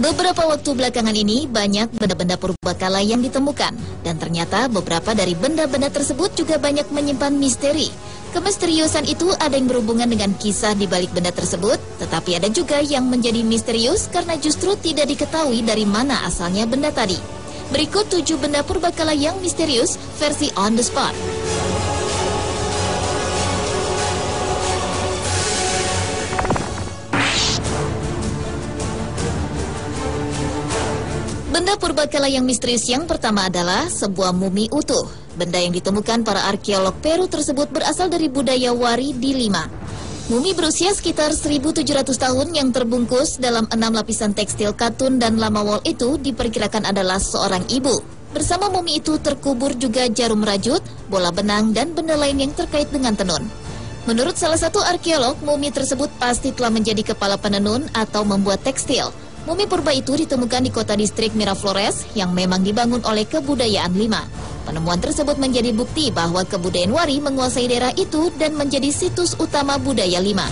Beberapa waktu belakangan ini banyak benda-benda purbakala yang ditemukan, dan ternyata beberapa dari benda-benda tersebut juga banyak menyimpan misteri. Kemisteriusan itu ada yang berhubungan dengan kisah di balik benda tersebut, tetapi ada juga yang menjadi misterius karena justru tidak diketahui dari mana asalnya benda tadi. Berikut 7 benda purbakala yang misterius versi on the spot. Benda purbakala yang misterius yang pertama adalah sebuah mumi utuh. Benda yang ditemukan para arkeolog Peru tersebut berasal dari budaya Wari di Lima. Mumi berusia sekitar 1.700 tahun yang terbungkus dalam 6 lapisan tekstil katun dan lama wol itu diperkirakan adalah seorang ibu. Bersama mumi itu terkubur juga jarum rajut, bola benang, dan benda lain yang terkait dengan tenun. Menurut salah satu arkeolog, mumi tersebut pasti telah menjadi kepala penenun atau membuat tekstil. Mumi purba itu ditemukan di kota distrik Miraflores yang memang dibangun oleh kebudayaan Lima. Penemuan tersebut menjadi bukti bahwa kebudayaan Wari menguasai daerah itu dan menjadi situs utama budaya Lima.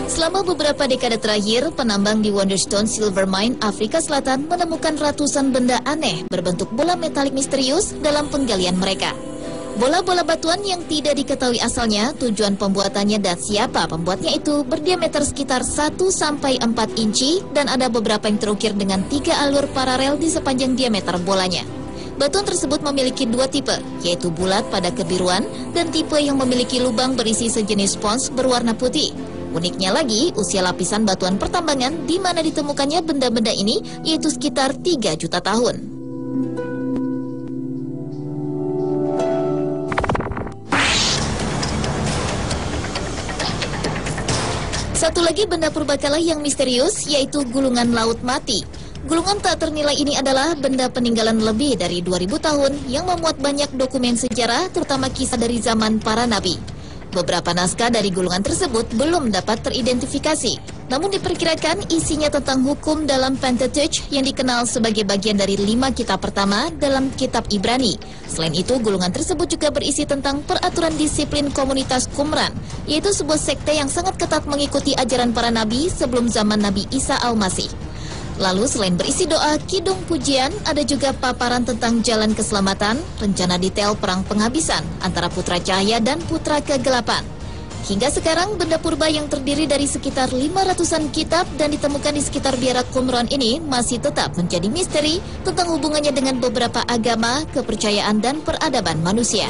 Selama beberapa dekade terakhir, penambang di Wonderstone Silver Mine, Afrika Selatan menemukan ratusan benda aneh berbentuk bola metalik misterius dalam penggalian mereka. Bola-bola batuan yang tidak diketahui asalnya, tujuan pembuatannya dan siapa pembuatnya itu berdiameter sekitar 1-4 inci dan ada beberapa yang terukir dengan 3 alur paralel di sepanjang diameter bolanya. Batuan tersebut memiliki 2 tipe, yaitu bulat pada kebiruan dan tipe yang memiliki lubang berisi sejenis spons berwarna putih. Uniknya lagi, usia lapisan batuan pertambangan di mana ditemukannya benda-benda ini yaitu sekitar 3 juta tahun. Satu lagi benda purbakala yang misterius yaitu gulungan laut mati. Gulungan tak ternilai ini adalah benda peninggalan lebih dari 2000 tahun yang memuat banyak dokumen sejarah terutama kisah dari zaman para nabi. Beberapa naskah dari gulungan tersebut belum dapat teridentifikasi, namun diperkirakan isinya tentang hukum dalam Pentateuch yang dikenal sebagai bagian dari 5 kitab pertama dalam kitab Ibrani. Selain itu, gulungan tersebut juga berisi tentang peraturan disiplin komunitas Qumran, yaitu sebuah sekte yang sangat ketat mengikuti ajaran para nabi sebelum zaman Nabi Isa Al-Masih. Lalu selain berisi doa, kidung pujian, ada juga paparan tentang jalan keselamatan, rencana detail perang penghabisan antara putra cahaya dan putra kegelapan. Hingga sekarang, benda purba yang terdiri dari sekitar 500-an kitab dan ditemukan di sekitar biara Qumran ini masih tetap menjadi misteri tentang hubungannya dengan beberapa agama, kepercayaan, dan peradaban manusia.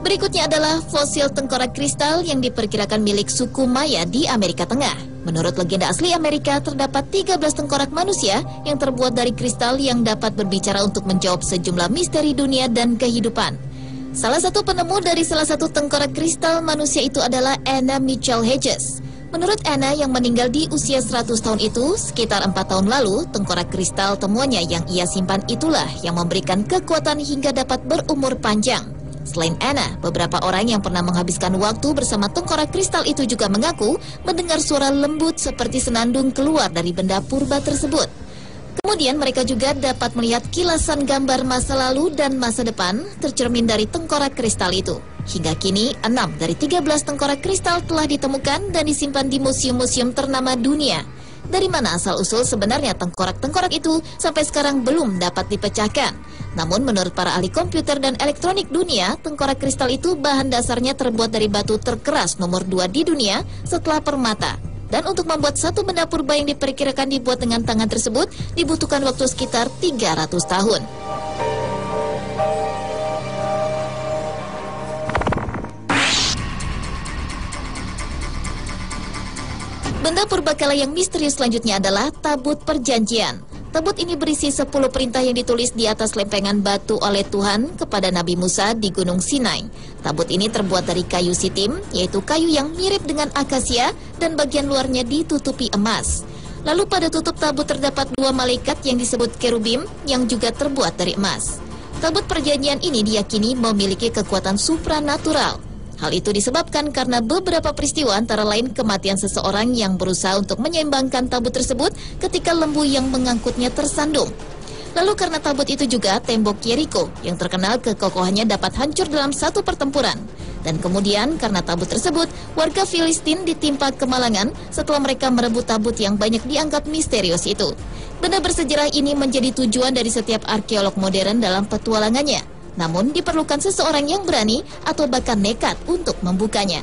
Berikutnya adalah fosil tengkorak kristal yang diperkirakan milik suku Maya di Amerika Tengah. Menurut legenda asli Amerika, terdapat 13 tengkorak manusia yang terbuat dari kristal yang dapat berbicara untuk menjawab sejumlah misteri dunia dan kehidupan. Salah satu penemu dari salah satu tengkorak kristal manusia itu adalah Anna Mitchell Hedges. Menurut Anna yang meninggal di usia 100 tahun itu, sekitar 4 tahun lalu, tengkorak kristal temuannya yang ia simpan itulah yang memberikan kekuatan hingga dapat berumur panjang. Selain Anna, beberapa orang yang pernah menghabiskan waktu bersama tengkorak kristal itu juga mengaku mendengar suara lembut seperti senandung keluar dari benda purba tersebut. Kemudian mereka juga dapat melihat kilasan gambar masa lalu dan masa depan tercermin dari tengkorak kristal itu. Hingga kini, 6 dari 13 tengkorak kristal telah ditemukan dan disimpan di museum-museum ternama dunia. Dari mana asal-usul sebenarnya tengkorak-tengkorak itu sampai sekarang belum dapat dipecahkan. Namun menurut para ahli komputer dan elektronik dunia, tengkorak kristal itu bahan dasarnya terbuat dari batu terkeras nomor 2 di dunia setelah permata. Dan untuk membuat satu benda purba yang diperkirakan dibuat dengan tangan tersebut, dibutuhkan waktu sekitar 300 tahun. Benda purbakala yang misterius selanjutnya adalah tabut perjanjian. Tabut ini berisi 10 perintah yang ditulis di atas lempengan batu oleh Tuhan kepada Nabi Musa di Gunung Sinai. Tabut ini terbuat dari kayu sitim, yaitu kayu yang mirip dengan akasia dan bagian luarnya ditutupi emas. Lalu pada tutup tabut terdapat 2 malaikat yang disebut kerubim yang juga terbuat dari emas. Tabut perjanjian ini diyakini memiliki kekuatan supranatural. Hal itu disebabkan karena beberapa peristiwa antara lain kematian seseorang yang berusaha untuk menyeimbangkan tabut tersebut ketika lembu yang mengangkutnya tersandung. Lalu karena tabut itu juga tembok Yeriko yang terkenal kekokohannya dapat hancur dalam satu pertempuran. Dan kemudian karena tabut tersebut, warga Filistin ditimpa kemalangan setelah mereka merebut tabut yang banyak dianggap misterius itu. Benda bersejarah ini menjadi tujuan dari setiap arkeolog modern dalam petualangannya. Namun diperlukan seseorang yang berani atau bahkan nekat untuk membukanya.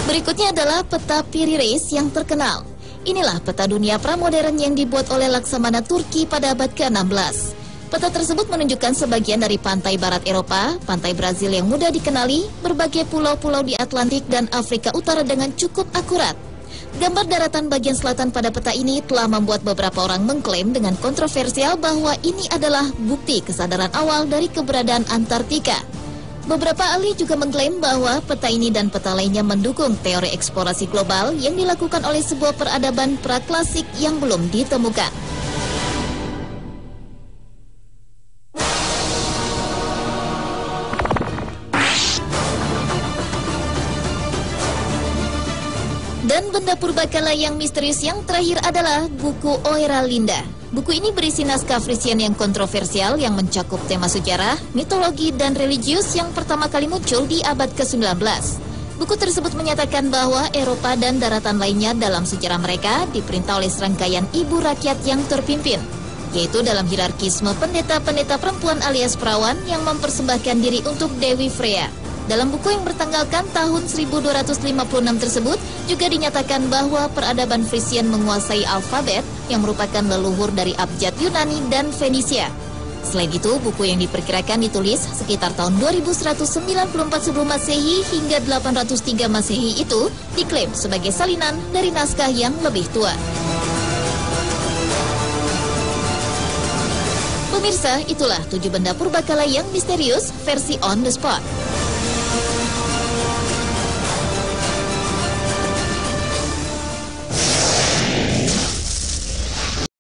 Berikutnya adalah peta Piri Reis yang terkenal. Inilah peta dunia pramodern yang dibuat oleh Laksamana Turki pada abad ke-16. Peta tersebut menunjukkan sebagian dari pantai barat Eropa, pantai Brazil yang mudah dikenali, berbagai pulau-pulau di Atlantik dan Afrika Utara dengan cukup akurat. Gambar daratan bagian selatan pada peta ini telah membuat beberapa orang mengklaim dengan kontroversial bahwa ini adalah bukti kesadaran awal dari keberadaan Antartika. Beberapa ahli juga mengklaim bahwa peta ini dan peta lainnya mendukung teori eksplorasi global yang dilakukan oleh sebuah peradaban praklasik yang belum ditemukan. Dan benda purbakala yang misterius yang terakhir adalah buku Oera Linda. Buku ini berisi naskah Frisian yang kontroversial yang mencakup tema sejarah, mitologi, dan religius yang pertama kali muncul di abad ke-19. Buku tersebut menyatakan bahwa Eropa dan daratan lainnya dalam sejarah mereka diperintah oleh serangkaian ibu rakyat yang terpimpin, yaitu dalam hierarkisme pendeta-pendeta perempuan alias perawan yang mempersembahkan diri untuk Dewi Freya. Dalam buku yang bertanggalkan tahun 1256 tersebut, juga dinyatakan bahwa peradaban Frisian menguasai alfabet yang merupakan leluhur dari abjad Yunani dan Fenisia. Selain itu, buku yang diperkirakan ditulis sekitar tahun 2194 sebelum Masehi hingga 803 Masehi itu diklaim sebagai salinan dari naskah yang lebih tua. Pemirsa, itulah 7 benda purbakala yang misterius versi on the spot.